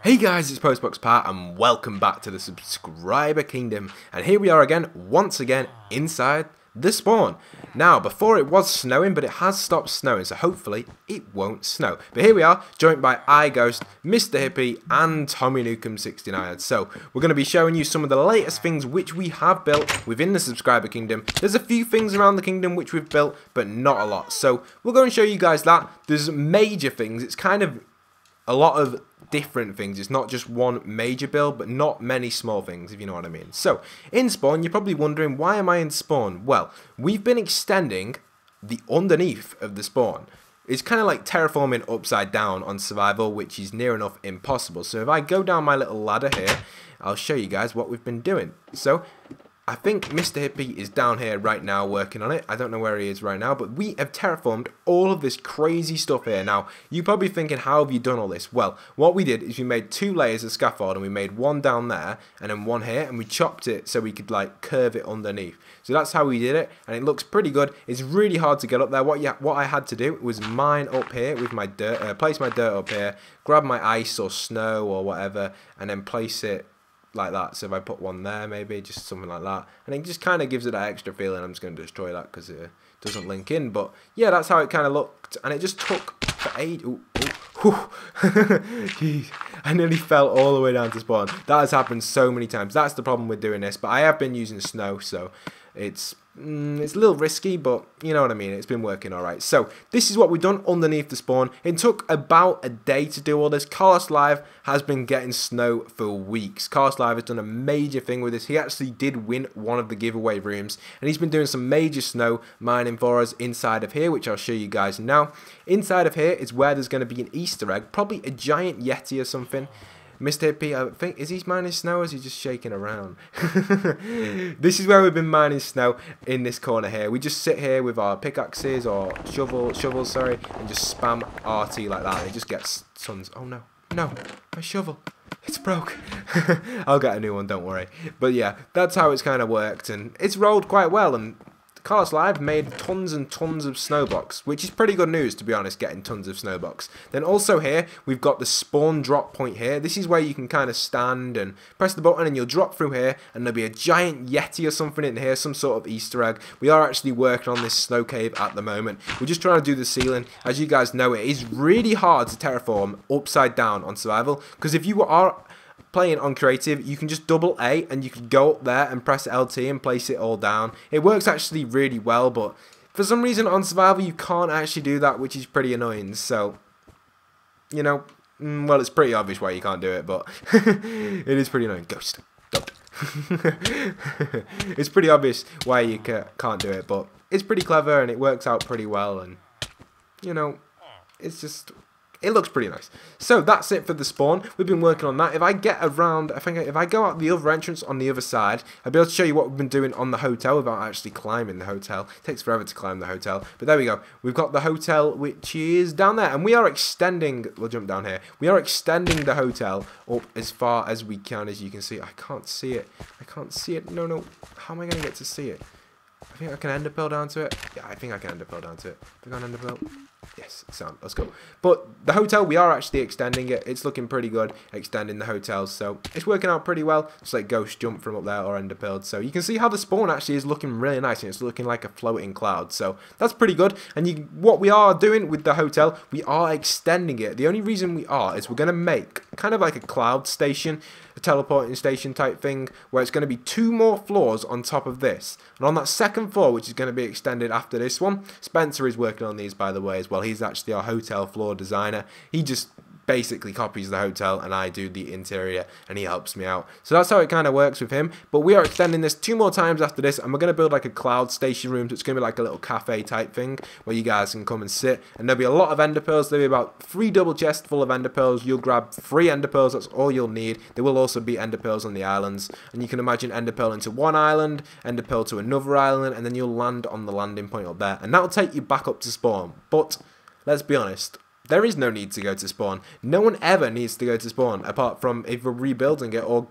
Hey guys, it's postboxpat and welcome back to the subscriber kingdom, and here we are again, once again, inside the spawn. Now, before it was snowing, but it has stopped snowing, so hopefully it won't snow. But here we are, joined by iGhost, Mr. Hippie, and Tommy Nukem 69. So, we're going to be showing you some of the latest things which we have built within the subscriber kingdom. There's a few things around the kingdom which we've built, but not a lot. So, we'll go and show you guys that. There's major things, it's kind of a lot of different things. It's not just one major build, but not many small things, if you know what I mean. So, in spawn, you're probably wondering, why am I in spawn? Well, we've been extending the underneath of the spawn. It's kind of like terraforming upside down on survival, which is near enough impossible. So if I go down my little ladder here, I'll show you guys what we've been doing. So, I think Mr. Hippie is down here right now working on it. I don't know where he is right now, but we have terraformed all of this crazy stuff here. Now, you're probably thinking, how have you done all this? Well, what we did is we made 2 layers of scaffold, and we made one down there and then one here, and we chopped it so we could like curve it underneath. So that's how we did it, and it looks pretty good. It's really hard to get up there. What I had to do was mine up here with my dirt, place my dirt up here, grab my ice or snow or whatever, and then place it like that. So if I put one there, maybe just something like that, and it just kind of gives it that extra feeling. I'm just going to destroy that because it doesn't link in, but yeah, that's how it kind of looked, and it just took for ages. Jeez, I nearly fell all the way down to spawn. That has happened so many times. That's the problem with doing this, but I have been using snow, so it's a little risky, but you know what I mean. It's been working alright. So this is what we've done underneath the spawn. It took about a day to do all this. Carlos Live has been getting snow for weeks. Carlos Live has done a major thing with this. He actually did win one of the giveaway rooms, and he's been doing some major snow mining for us inside of here, which I'll show you guys now. Inside of here is where there's going to be an Easter egg, probably a giant Yeti or something. Mr. Hippie, I think, is he mining snow or is he just shaking around? This is where we've been mining snow, in this corner here. We just sit here with our pickaxes or shovels, sorry, and just spam RT like that. It just gets tons. Oh no, no, my shovel. It's broke. I'll get a new one, don't worry. But yeah, that's how it's kind of worked, and it's rolled quite well, and Carlos Live made tons and tons of snowblocks, which is pretty good news, to be honest, getting tons of snowblocks. Then also here, we've got the spawn drop point here. This is where you can kind of stand and press the button and you'll drop through here, and there'll be a giant Yeti or something in here, some sort of Easter egg. We are actually working on this snow cave at the moment. We're just trying to do the ceiling. As you guys know, it is really hard to terraform upside down on survival, because if you are playing on creative, you can just double A and you can go up there and press LT and place it all down. It works actually really well, but for some reason on survival you can't actually do that, which is pretty annoying. So, you know, well, it's pretty obvious why you can't do it, but it is pretty annoying. Ghost, don't. It's pretty obvious why you can't do it, but it's pretty clever and it works out pretty well, and you know, it's just, it looks pretty nice. So that's it for the spawn. We've been working on that. If I get around, I think if I go out the other entrance on the other side, I'll be able to show you what we've been doing on the hotel without actually climbing the hotel. It takes forever to climb the hotel. But there we go. We've got the hotel, which is down there. And we are extending, we'll jump down here. We are extending the hotel up as far as we can, as you can see. I can't see it. I can't see it. No, no. How am I going to get to see it? I think I can ender pearl down to it. Yeah, I think I can ender pearl down to it. Have I got an ender pearl? Yes, sound. Let's go. But the hotel, we are actually extending it. It's looking pretty good, extending the hotel. So it's working out pretty well. Just like ghost jump from up there or ender pearl. So you can see how the spawn actually is looking really nice, and it's looking like a floating cloud. So that's pretty good. And what we are doing with the hotel, we are extending it. The only reason we are is we're going to make kind of like a cloud station, a teleporting station type thing, where it's going to be 2 more floors on top of this. And on that second floor, which is going to be extended after this one, Spencer is working on these, by the way, as well. He's actually our hotel floor designer. He just basically copies the hotel and I do the interior, and he helps me out. So that's how it kind of works with him. But we are extending this 2 more times after this, and we're going to build like a cloud station room. So it's going to be like a little cafe type thing where you guys can come and sit, and there'll be a lot of ender pearls. There'll be about 3 double chests full of ender pearls. You'll grab 3 ender pearls. That's all you'll need. There will also be ender pearls on the islands, and you can imagine ender pearl into one island, ender pearl to another island, and then you'll land on the landing point up there, and that'll take you back up to spawn. But let's be honest, there is no need to go to spawn. No one ever needs to go to spawn, apart from either rebuilding it or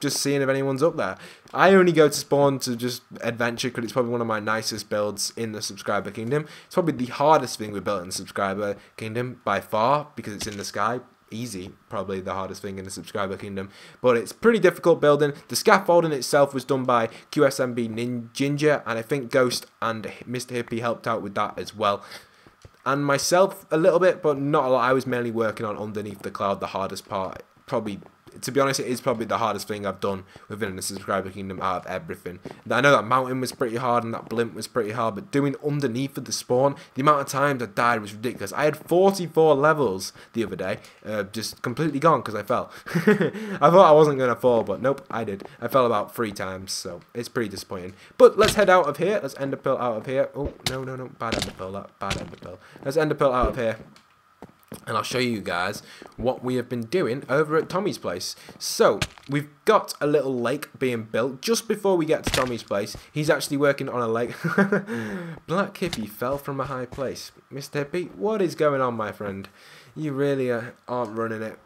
just seeing if anyone's up there. I only go to spawn to just adventure, because it's probably one of my nicest builds in the subscriber kingdom. It's probably the hardest thing we built in the subscriber kingdom by far, because it's in the sky. easy, probably the hardest thing in the subscriber kingdom, but it's pretty difficult building. The scaffolding itself was done by QSMB Ginger, and I think Ghost and Mr. Hippie helped out with that as well. And myself a little bit, but not a lot. I was mainly working on underneath the cloud, the hardest part. Probably, to be honest, it is probably the hardest thing I've done within the subscriber kingdom out of everything. I know that mountain was pretty hard and that blimp was pretty hard, but doing underneath of the spawn, the amount of times I died was ridiculous. I had 44 levels the other day, just completely gone because I fell. I thought I wasn't going to fall, but nope, I did. I fell about 3 times, so it's pretty disappointing. But let's head out of here. Let's ender pearl out of here. Oh, no, bad ender pearl, bad ender pearl. Let's ender pearl out of here. And I'll show you guys what we have been doing over at Tommy's place. So, we've got a little lake being built just before we get to Tommy's place. He's actually working on a lake. Black Hippie fell from a high place. Mr. Hippie, what is going on, my friend? You really aren't running it.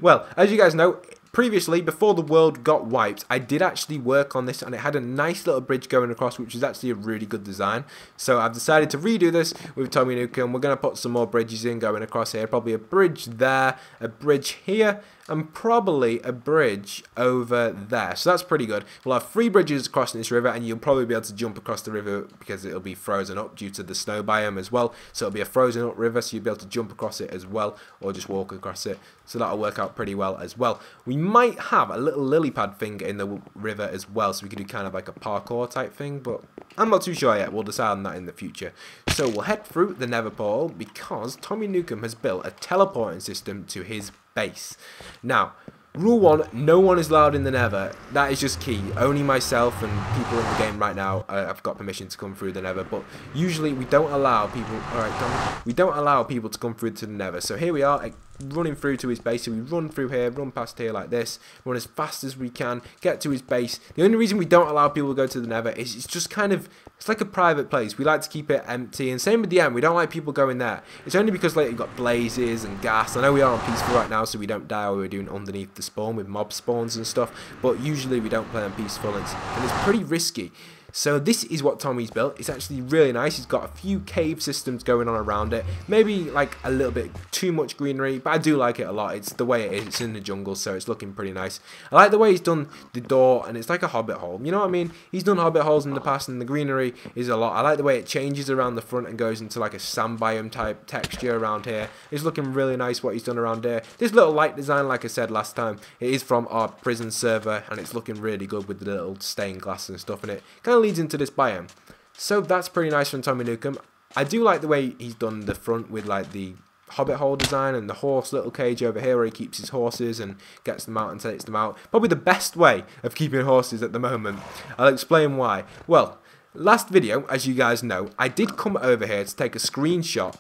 Well, as you guys know, previously, before the world got wiped, I did actually work on this, and it had a nice little bridge going across, which was actually a really good design. So I've decided to redo this with Tommy Nukem. We're going to put some more bridges in going across here. Probably a bridge there, a bridge here, and probably a bridge over there. So that's pretty good. We'll have 3 bridges crossing this river, and you'll probably be able to jump across the river because it'll be frozen up due to the snow biome as well. So it'll be a frozen up river, so you'll be able to jump across it as well, or just walk across it. So that'll work out pretty well as well. We might have a little lily pad thing in the river as well, so we could do kind of like a parkour type thing, but I'm not too sure yet. We'll decide on that in the future. So we'll head through the Nether portal because Tommy Nukem has built a teleporting system to his base. Now, rule 1, no one is allowed in the Nether. That is just key. Only myself and people in the game right now have got permission to come through the Nether, but usually we don't allow people. Alright, Tommy, we don't allow people to come through to the Nether. So here we are, running through to his base. So we run through here, run past here like this, run as fast as we can, get to his base. The only reason we don't allow people to go to the Nether is it's just kind of, it's like a private place. We like to keep it empty, and same with the end. We don't like people going there. It's only because like you've got blazes and gas. I know we are on peaceful right now, so we don't die while we're doing underneath the spawn with mob spawns and stuff, but usually we don't play on peaceful, and it's pretty risky. So this is what Tommy's built. It's actually really nice. He's got a few cave systems going on around it. Maybe like a little bit too much greenery, but I do like it a lot. It's the way it is. It's in the jungle, so it's looking pretty nice. I like the way he's done the door, and it's like a hobbit hole. You know what I mean? He's done hobbit holes in the past, and the greenery is a lot. I like the way it changes around the front and goes into like a sand biome type texture around here. It's looking really nice what he's done around here. This little light design, like I said last time, it is from our prison server, and it's looking really good with the little stained glass and stuff in it. Kind of leads into this biome. So that's pretty nice from Tommy Nukem. I do like the way he's done the front with like the hobbit hole design and the horse little cage over here where he keeps his horses and gets them out and takes them out. Probably the best way of keeping horses at the moment. I'll explain why. Well, last video, as you guys know, I did come over here to take a screenshot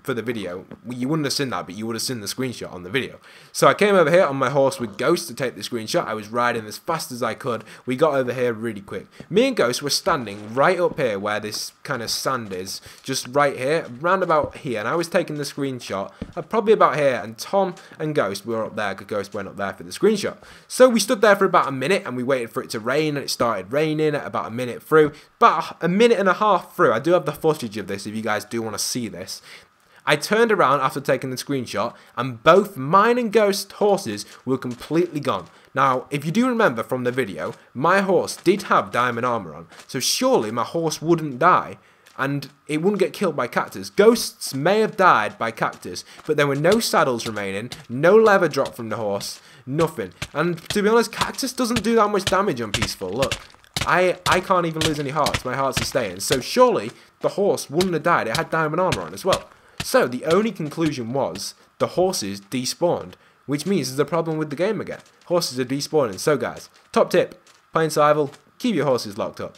for the video. You wouldn't have seen that, but you would have seen the screenshot on the video. So I came over here on my horse with Ghost to take the screenshot. I was riding as fast as I could. We got over here really quick. Me and Ghost were standing right up here where this kind of sand is, just right here, round about here, and I was taking the screenshot probably about here, and Tom and Ghost were up there because Ghost went up there for the screenshot. So we stood there for about a minute and we waited for it to rain, and it started raining at about a minute through. About a minute and a half through, I do have the footage of this if you guys do want to see this. I turned around after taking the screenshot, and both mine and Ghost's horses were completely gone. Now, if you do remember from the video, my horse did have diamond armor on, so surely my horse wouldn't die, and it wouldn't get killed by cactus. Ghosts may have died by cactus, but there were no saddles remaining, no leather dropped from the horse, nothing. And to be honest, cactus doesn't do that much damage on peaceful. Look, I can't even lose any hearts. My hearts are staying, so surely the horse wouldn't have died. It had diamond armor on as well. So the only conclusion was the horses despawned, which means there's a problem with the game again. Horses are despawning. So guys, top tip, playing survival, keep your horses locked up.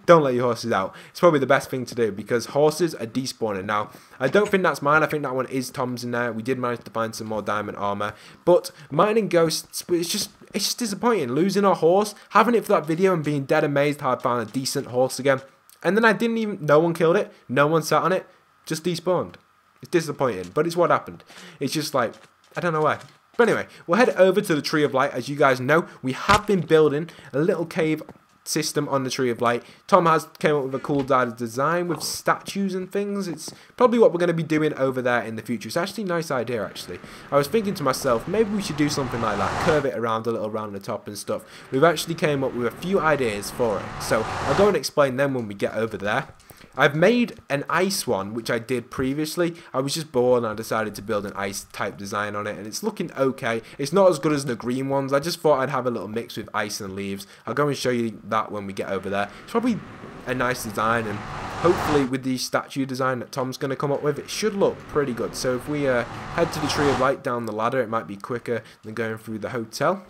Don't let your horses out. It's probably the best thing to do because horses are despawning. Now, I don't think that's mine. I think that one is Tom's in there. We did manage to find some more diamond armor, but mine and Ghosts, it's just disappointing. Losing our horse, having it for that video and being dead amazed how I found a decent horse again. And then no one killed it, no one sat on it. Just despawned. It's disappointing, but it's what happened. It's just like, I don't know why. But anyway, we'll head over to the Tree of Light. As you guys know, we have been building a little cave system on the Tree of Light. Tom has came up with a cool design with statues and things. It's probably what we're going to be doing over there in the future. It's actually a nice idea, actually. I was thinking to myself, maybe we should do something like that, curve it around a little around the top and stuff. We've actually came up with a few ideas for it, so I'll go and explain them when we get over there. I've made an ice one, which I did previously. I was just bored and I decided to build an ice type design on it, and it's looking okay. It's not as good as the green ones. I just thought I'd have a little mix with ice and leaves. I'll go and show you that when we get over there. It's probably a nice design, and hopefully with the statue design that Tom's going to come up with, it should look pretty good. So if we head to the Tree of Light down the ladder, it might be quicker than going through the hotel.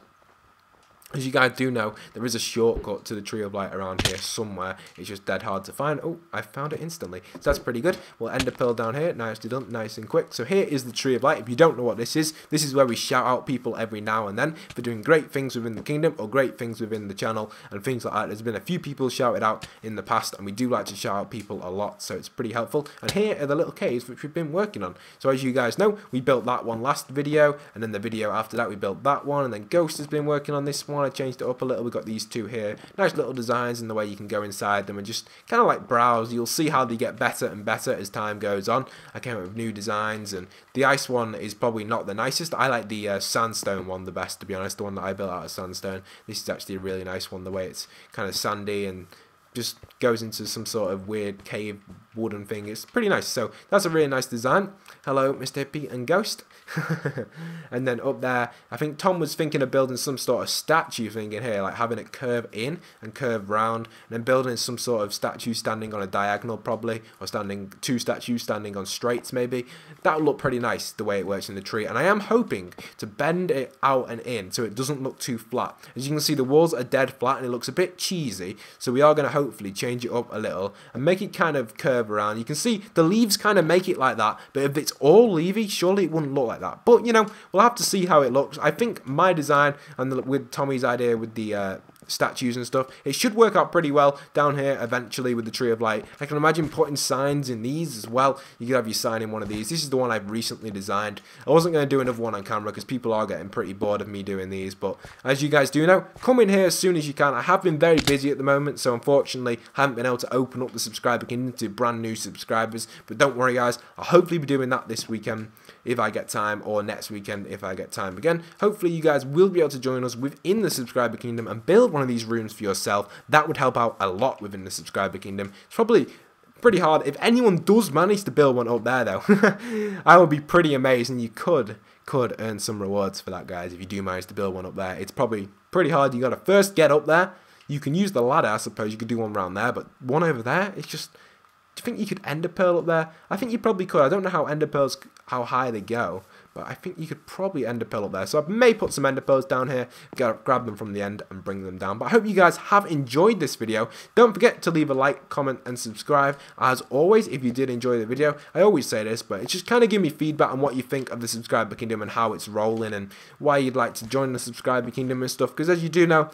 As you guys do know, there is a shortcut to the Tree of Light around here somewhere. It's just dead hard to find. Oh, I found it instantly. So that's pretty good. We'll end a pearl down here. Nicely done, nice and quick. So here is the Tree of Light. If you don't know what this is where we shout out people every now and then for doing great things within the kingdom or great things within the channel and things like that. There's been a few people shouted out in the past, and we do like to shout out people a lot, so it's pretty helpful. And here are the little caves which we've been working on. So as you guys know, we built that one last video, and then the video after that we built that one, and then Ghost has been working on this one. I changed it up a little. We've got these two here. Nice little designs in the way you can go inside them and just kind of like browse. You'll see how they get better and better as time goes on. I came up with new designs, and the ice one is probably not the nicest. I like the sandstone one the best, to be honest, the one that I built out of sandstone. This is actually a really nice one, the way it's kind of sandy and just goes into some sort of weird cave wooden thing. It's pretty nice. So that's a really nice design. Hello, Mr. Hippie and Ghost. And then up there, I think Tom was thinking of building some sort of statue thing in here, like having it curve in and curve round, and then building some sort of statue standing on a diagonal probably, or standing two statues standing on straights maybe. That would look pretty nice the way it works in the tree. And I am hoping to bend it out and in so it doesn't look too flat. As you can see, the walls are dead flat and it looks a bit cheesy, so we are going to hopefully change it up a little and make it kind of curve around. You can see the leaves kind of make it like that, but if it's all leafy, surely it wouldn't look like that. But you know, we'll have to see how it looks. I think my design and with Tommy's idea with the statues and stuff, it should work out pretty well down here eventually with the Tree of Light. I can imagine putting signs in these as well. You could have your sign in one of these. This is the one I've recently designed. I wasn't going to do another one on camera because people are getting pretty bored of me doing these, but as you guys do know, come in here as soon as you can. I have been very busy at the moment, so unfortunately I haven't been able to open up the subscriber kingdom to brand new subscribers, but don't worry guys, I'll hopefully be doing that this weekend if I get time, or next weekend if I get time again. Hopefully you guys will be able to join us within the subscriber kingdom and build one of these rooms for yourself. That would help out a lot within the subscriber kingdom. It's probably pretty hard. If anyone does manage to build one up there though, I would be pretty amazed, and you could earn some rewards for that, guys, if you do manage to build one up there. It's probably pretty hard. You got to first get up there. You can use the ladder, I suppose. You could do one around there, but one over there, it's just... Do you think you could ender pearl up there? I think you probably could. I don't know how ender pearls, how high they go, but I think you could probably ender pearl up there. So I may put some ender pearls down here, grab them from the end and bring them down. But I hope you guys have enjoyed this video. Don't forget to leave a like, comment and subscribe. As always, if you did enjoy the video, I always say this, but it's just kind of give me feedback on what you think of the subscriber kingdom and how it's rolling and why you'd like to join the subscriber kingdom and stuff. Because as you do know,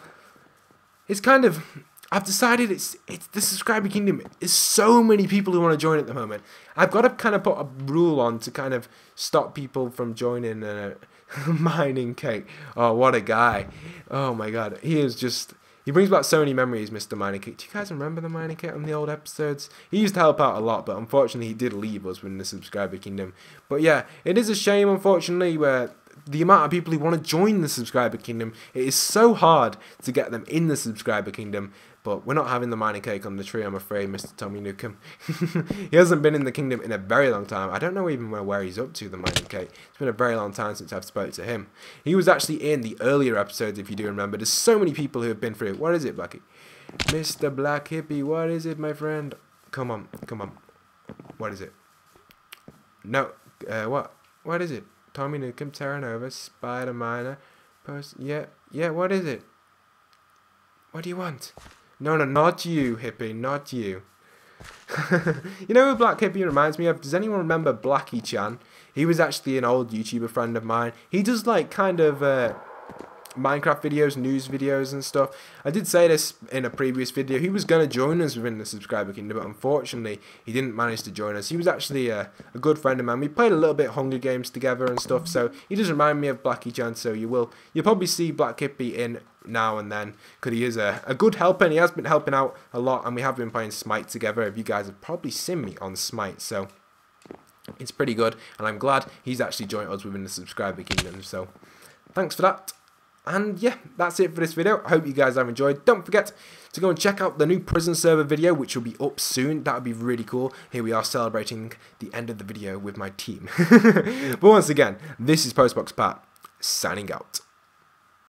it's kind of... I've decided it's the subscriber kingdom is so many people who want to join at the moment. I've got to kind of put a rule on to kind of stop people from joining mining cake. Oh, what a guy. Oh my god. He brings back so many memories, Mr. Mining Cake. Do you guys remember the Mining Cake on the old episodes? He used to help out a lot, but unfortunately he did leave us within the subscriber kingdom. But yeah, it is a shame, unfortunately, where the amount of people who want to join the subscriber kingdom, it is so hard to get them in the subscriber kingdom. But we're not having the mining cake on the tree, I'm afraid, Mr. Tommy Newcomb. He hasn't been in the kingdom in a very long time. I don't know even where he's up to, the mining cake. It's been a very long time since I've spoken to him. He was actually in the earlier episodes, if you do remember. There's so many people who have been through it. What is it, Blackie? Mr. Black Hippie, what is it, my friend? Come on, come on. What is it? No, what? What is it? Tommy Newcomb, Terra Nova, Spider Miner, yeah, what is it? What do you want? No, not you, Hippie, not you. You know who Black Hippie reminds me of? Does anyone remember Blackie Chan? He was actually an old YouTuber friend of mine. He does like kind of Minecraft videos, news videos and stuff. I did say this in a previous video. He was going to join us within the subscriber kingdom, but unfortunately he didn't manage to join us. He was actually a good friend of mine. We played a little bit of Hunger Games together and stuff, so he does remind me of Blackie Chan, so you'll probably see Black Hippie in now and then, because he is a good helper, and he has been helping out a lot, and we have been playing Smite together. If you guys have probably seen me on Smite, so it's pretty good, and I'm glad he's actually joined us within the subscriber kingdom, so thanks for that. And yeah, that's it for this video. I hope you guys have enjoyed. Don't forget to go and check out the new prison server video, which will be up soon. That would be really cool. Here we are celebrating the end of the video with my team. But once again, this is postboxpat signing out.